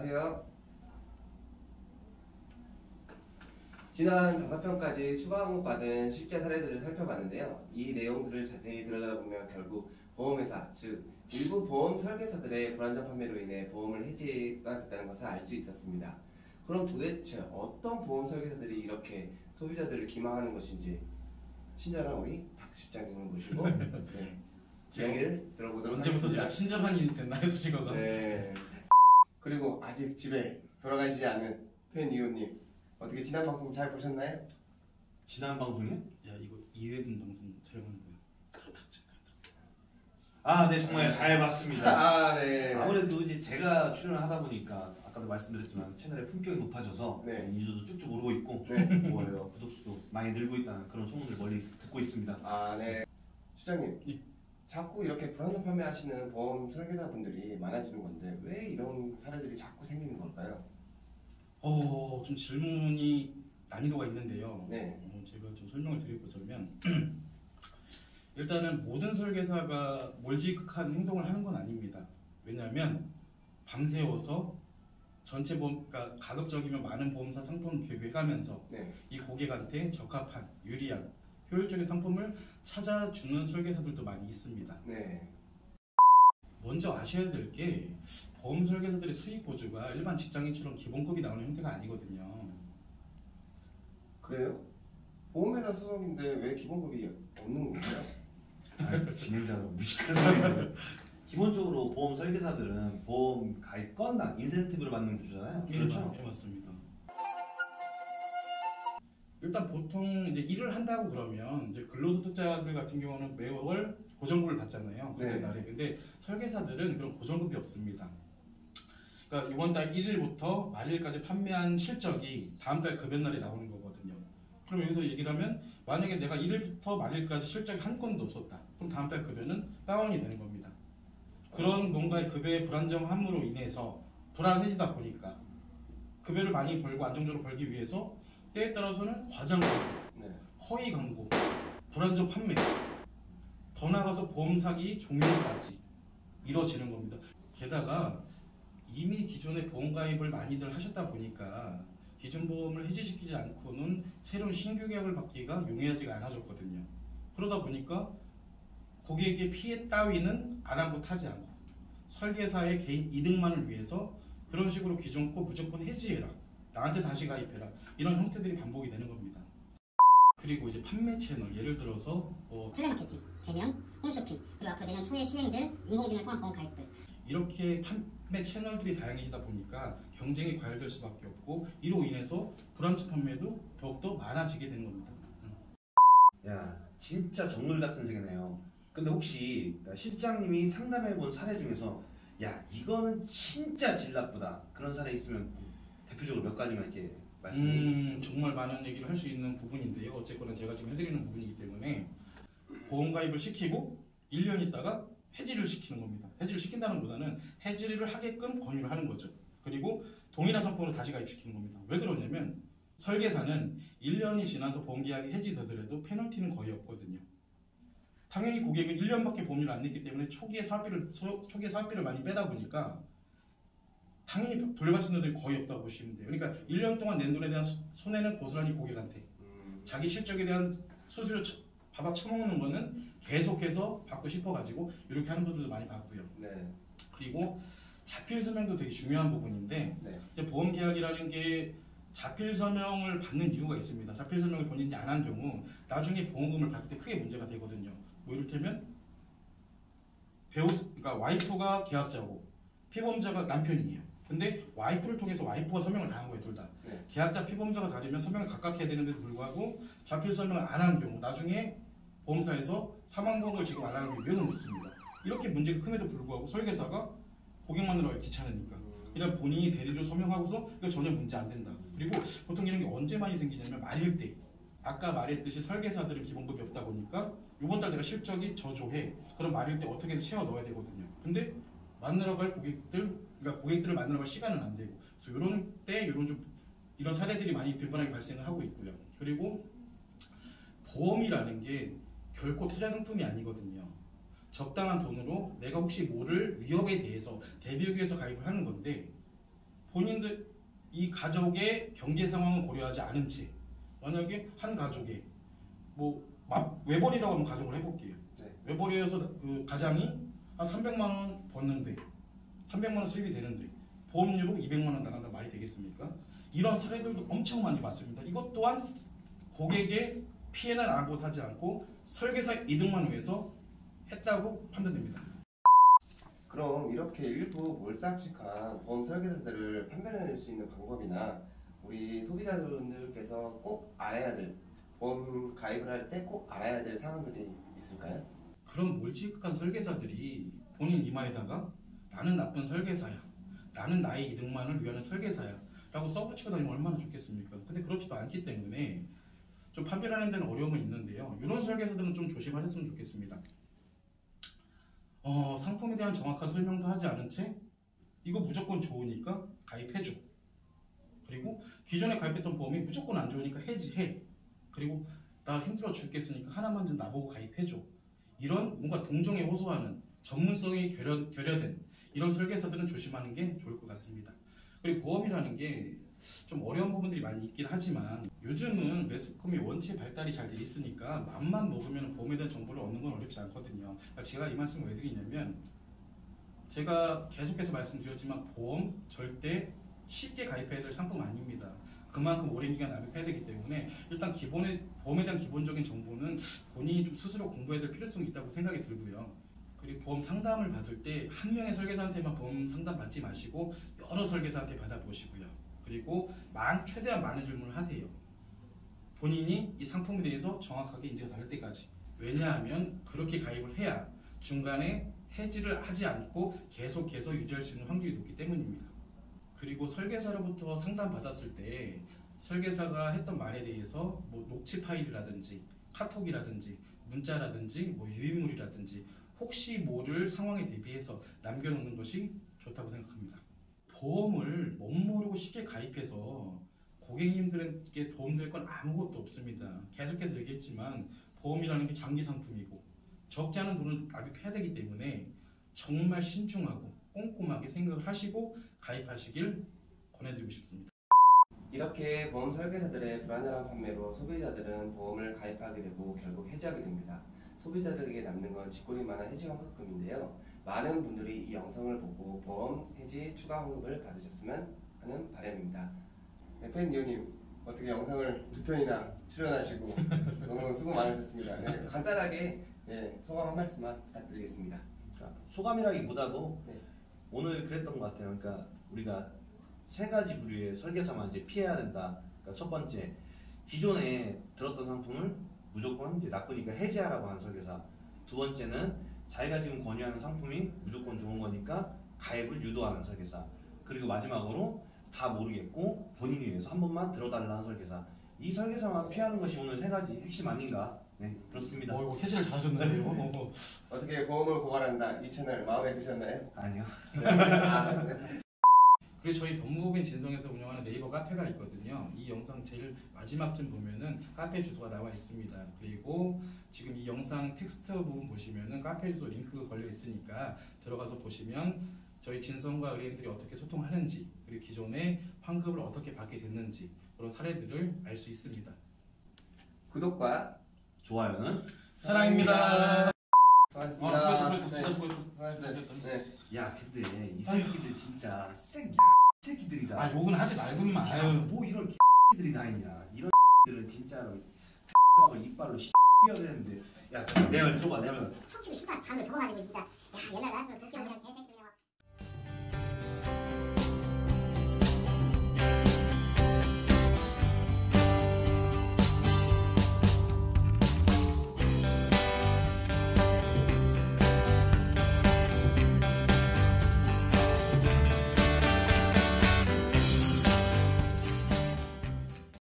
안녕하세요. 지난 5편까지 추가 항목받은 실제 사례들을 살펴봤는데요. 이 내용들을 자세히 들여다보면 결국 보험회사, 즉 일부 보험 설계사들의 불안전 판매로 인해 보험을 해지가 됐다는 것을 알 수 있었습니다. 그럼 도대체 어떤 보험 설계사들이 이렇게 소비자들을 기망하는 것인지 친절한 우리 박 실장님을 모시고 이야기를 들어보도록 언제부터 하겠습니다. 제가 친절한이 됐나요, 수식어가? 네. 그리고 아직 집에 돌아가시지 않은 팬 이호님, 어떻게 지난 방송 잘 보셨나요? 지난 방송에? 야, 이거 2회분 방송 촬영하는 거야. 아, 네, 정말 잘 봤습니다. 아, 네. 아무래도 이제 제가 출연을 하다 보니까 아까도 말씀드렸지만 채널의 품격이 높아져서 네. 인지도도 쭉쭉 오르고 있고 네. 좋아요, 구독수도 많이 늘고 있다는 그런 소문을 멀리 듣고 있습니다. 아, 네. 실장님, 예. 자꾸 이렇게 불안전 판매하시는 보험 설계사분들이 많아지는 건데 왜 이런 사례들이 자꾸 생기는 걸까요? 좀 질문이 난이도가 있는데요. 네. 제가 좀 설명을 드리자면 일단은 모든 설계사가 몰지각한 행동을 하는 건 아닙니다. 왜냐하면 밤새워서 전체 보험, 그러니까 가급적이면 많은 보험사 상품을 비교해가면서 네. 이 고객한테 적합한, 유리한, 효율적인 상품을 찾아주는 설계사들도 많이 있습니다. 네. 먼저 아셔야 될 게 보험 설계사들의 수익 보조가 일반 직장인처럼 기본급이 나오는 형태가 아니거든요. 그래요? 보험회사 소속인데 왜 기본급이 없는 건가요? 아, 진행자가 무식한 소리예요. 기본적으로 보험 설계사들은 보험 가입 건당 인센티브를 받는 구조잖아요. 그렇죠? 네, 맞습니다. 일단 보통 이제 일을 한다고 그러면 이제 근로소득자들 같은 경우는 매월 고정급을 받잖아요. 네. 날에. 근데 설계사들은 그런 고정급이 없습니다. 그러니까 이번 달 1일부터 말일까지 판매한 실적이 다음 달 급여날에 나오는 거거든요. 그럼 여기서 얘기를 하면 만약에 내가 1일부터 말일까지 실적이 한 건도 없었다. 그럼 다음 달 급여는 다운이 되는 겁니다. 그런 뭔가의 급여의 불안정함으로 인해서 불안해지다 보니까 급여를 많이 벌고 안정적으로 벌기 위해서 때에 따라서는 과장 광고, 네. 허위 광고, 불안전 판매, 더 나아가서 보험 사기 종료까지 이루어지는 겁니다. 게다가 이미 기존에 보험 가입을 많이들 하셨다 보니까 기존 보험을 해지시키지 않고는 새로운 신규 계약을 받기가 용이하지가 않아졌거든요. 그러다 보니까 고객의 피해 따위는 아랑곳하지 않고 설계사의 개인 이득만을 위해서 그런 식으로 기존 거 무조건 해지해라, 나한테 다시 가입해라, 이런 형태들이 반복이 되는 겁니다. 그리고 이제 판매 채널, 예를 들어서 텔레마케팅, 대면, 홈쇼핑, 그리고 앞으로 내년 초에 시행될 인공지능을 통한 보험 가입들, 이렇게 판매 채널들이 다양해지다 보니까 경쟁이 과열될 수밖에 없고 이로 인해서 불안전 판매도 더욱더 많아지게 되는 겁니다. 야, 진짜 정글 같은 세계네요. 근데 혹시 실장님이 상담해본 사례 중에서 야, 이거는 진짜 질 나쁘다, 그런 사례 있으면 대표적으로 몇 가지만 이렇게 말씀해 주세요. 정말 많은 얘기를 할 수 있는 부분인데요. 어쨌거나 제가 지금 해드리는 부분이기 때문에 보험 가입을 시키고 1년 있다가 해지를 시키는 겁니다. 해지를 시킨다는 것보다는 해지를 하게끔 권유를 하는 거죠. 그리고 동일한 상품으로 다시 가입시키는 겁니다. 왜 그러냐면 설계사는 1년이 지나서 보험계약이 해지되더라도 페널티는 거의 없거든요. 당연히 고객은 1년밖에 보험료를 안 냈기 때문에 초기에 사업비를 많이 빼다 보니까 당연히 돌려갈 수 있는 돈이 거의 없다고 보시면 돼요. 그러니까 1년 동안 낸 돈에 대한 손해는 고스란히 고객한테, 자기 실적에 대한 수수료 받아 처먹는 거는 계속해서 받고 싶어가지고 이렇게 하는 분들도 많이 봤고요. 네. 그리고 자필 서명도 되게 중요한 부분인데 네. 이제 보험 계약이라는 게 자필 서명을 받는 이유가 있습니다. 자필 서명을 본인이 안 한 경우 나중에 보험금을 받을 때 크게 문제가 되거든요. 뭐 이를테면 그러니까 와이프가 계약자고 피보험자가 남편이에요. 근데 와이프를 통해서 와이프가 서명을 다 한 거예요, 둘 다. 네. 계약자 피보험자가 다르면 서명을 각각 해야 되는데도 불구하고 자필 서명을 안 한 경우 나중에 보험사에서 사망보험을 지금 안 하는 이유는 있습니다. 이렇게 문제가 큼에도 불구하고 설계사가 고객 만나러 귀찮으니까 그냥 본인이 대리를 서명하고서 이거 전혀 문제 안 된다. 그리고 보통 이런 게 언제 많이 생기냐면 말일 때. 아까 말했듯이 설계사들은 기본급이 없다 보니까 이번 달 내가 실적이 저조해. 그럼 말일 때 어떻게든 채워 넣어야 되거든요. 근데 만나러 갈 그러니까 고객들을 만나러 갈 시간은 안 되고, 그래서 이런 때 이런 사례들이 많이 빈번하게 발생을 하고 있고요. 그리고 보험이라는 게 결코 투자 상품이 아니거든요. 적당한 돈으로 내가 혹시 모를 위협에 대해서 대비하기 위해서 가입을 하는 건데 본인들 이 가족의 경제 상황을 고려하지 않은 채 만약에 한 가족에 뭐 외벌이라고 한번 가정을 해볼게요. 네. 외벌이에서 그 가장이 한 300만 원 벌는데 300만 원 수입이 되는데 보험료로 200만 원 나간다 말이 되겠습니까? 이런 사례들도 엄청 많이 봤습니다. 이것 또한 고객의 피해는 아무것하지 않고 설계사 이득만 위해서 했다고 판단됩니다. 그럼 이렇게 일부 몰상식한 보험 설계사들을 판별해낼 수 있는 방법이나 우리 소비자분들께서 꼭 알아야 될 보험 가입을 할 때 꼭 알아야 될 사항들이 있을까요? 그런 몰직한 설계사들이 본인 이마에다가 나는 나쁜 설계사야, 나는 나의 이득만을 위하는 설계사야 라고 써붙이고 다니면 얼마나 좋겠습니까? 근데 그렇지도 않기 때문에 좀 판별하는 데는 어려움은 있는데요. 이런 설계사들은 좀 조심하셨으면 좋겠습니다. 상품에 대한 정확한 설명도 하지 않은 채 이거 무조건 좋으니까 가입해줘. 그리고 기존에 가입했던 보험이 무조건 안 좋으니까 해지해. 그리고 나 힘들어 죽겠으니까 하나만 좀 나보고 가입해줘. 이런 뭔가 동정에 호소하는 전문성이 결여된 이런 설계사들은 조심하는 게 좋을 것 같습니다. 그리고 보험이라는 게 좀 어려운 부분들이 많이 있긴 하지만 요즘은 매스컴이 원체 발달이 잘 돼 있으니까 맘만 먹으면 보험에 대한 정보를 얻는 건 어렵지 않거든요. 그러니까 제가 이 말씀을 왜 드리냐면 제가 계속해서 말씀드렸지만 보험 절대 쉽게 가입해야 될 상품 아닙니다. 그만큼 오랜 기간 납입해야 되기 때문에 일단 보험에 대한 기본적인 정보는 본인이 좀 스스로 공부해야 될 필요성이 있다고 생각이 들고요. 그리고 보험 상담을 받을 때 한 명의 설계사한테만 보험 상담 받지 마시고 여러 설계사한테 받아보시고요. 그리고 최대한 많은 질문을 하세요. 본인이 이 상품에 대해서 정확하게 인지가 될 때까지. 왜냐하면 그렇게 가입을 해야 중간에 해지를 하지 않고 계속해서 유지할 수 있는 확률이 높기 때문입니다. 그리고 설계사로부터 상담받았을 때 설계사가 했던 말에 대해서 뭐 녹취 파일이라든지 카톡이라든지 문자라든지 뭐 유인물이라든지 혹시 모를 상황에 대비해서 남겨놓는 것이 좋다고 생각합니다. 보험을 멋모르고 쉽게 가입해서 고객님들에게 도움될 건 아무것도 없습니다. 계속해서 얘기했지만 보험이라는 게 장기 상품이고 적지 않은 돈을 납입해야 되기 때문에 정말 신중하고 꼼꼼하게 생각을 하시고 가입하시길 권해드리고 싶습니다. 이렇게 보험 설계사들의 불안전한 판매로 소비자들은 보험을 가입하게 되고 결국 해지하게 됩니다. 소비자들에게 남는 건 쥐꼬리만한 해지 환급금인데요. 많은 분들이 이 영상을 보고 보험 해지 추가 환급을 받으셨으면 하는 바람입니다. 네, 팬이오님 어떻게 영상을 2편이나 출연하시고 너무 수고 많으셨습니다. 네, 간단하게 소감 한 말씀만 부탁드리겠습니다. 그러니까 소감이라기보다도 네. 오늘 그랬던 것 같아요. 그러니까 우리가 세 가지 부류의 설계사만 이제 피해야 된다. 그러니까 첫 번째, 기존에 들었던 상품을 무조건 이제 나쁘니까 해지하라고 하는 설계사. 두 번째는 자기가 지금 권유하는 상품이 무조건 좋은 거니까 가입을 유도하는 설계사. 그리고 마지막으로 다 모르겠고 본인이 위해서 한 번만 들어달라는 설계사. 이 설계사만 피하는 것이 오늘 세 가지 핵심 아닌가. 네, 그렇습니다. 이거 캐치를 잘하셨는데요. 어떻게 보험을 고발한다 이 채널 마음에 드셨나요? 아니요. 아, 네. 그리고 저희 법무법인 진성에서 운영하는 네이버 카페가 있거든요. 이 영상 제일 마지막쯤 보면은 카페 주소가 나와 있습니다. 그리고 지금 이 영상 텍스트 부분 보시면은 카페 주소 링크가 걸려 있으니까 들어가서 보시면 저희 진성과 의뢰인들이 어떻게 소통하는지 그리고 기존에 환급을 어떻게 받게 됐는지 그런 사례들을 알 수 있습니다. 구독과 좋아요는 사랑입니다. 수고하셨습니다. 수고했다. 진짜 수고했다. 수고하셨습니다. 네. 야 근데 이 새끼들 진짜 새끼들이다. 아 욕은 하지 말고만. 야, 아유. 뭐 이런 새끼들이 다 있냐. 이런 새끼들은 진짜로 하고 이빨로 뛰어야 되는데. 야 내 말 들어봐 내 말. 척추를 씨발 반으로 접어가지고 진짜 야 옛날 나왔으면 도끼랑 그냥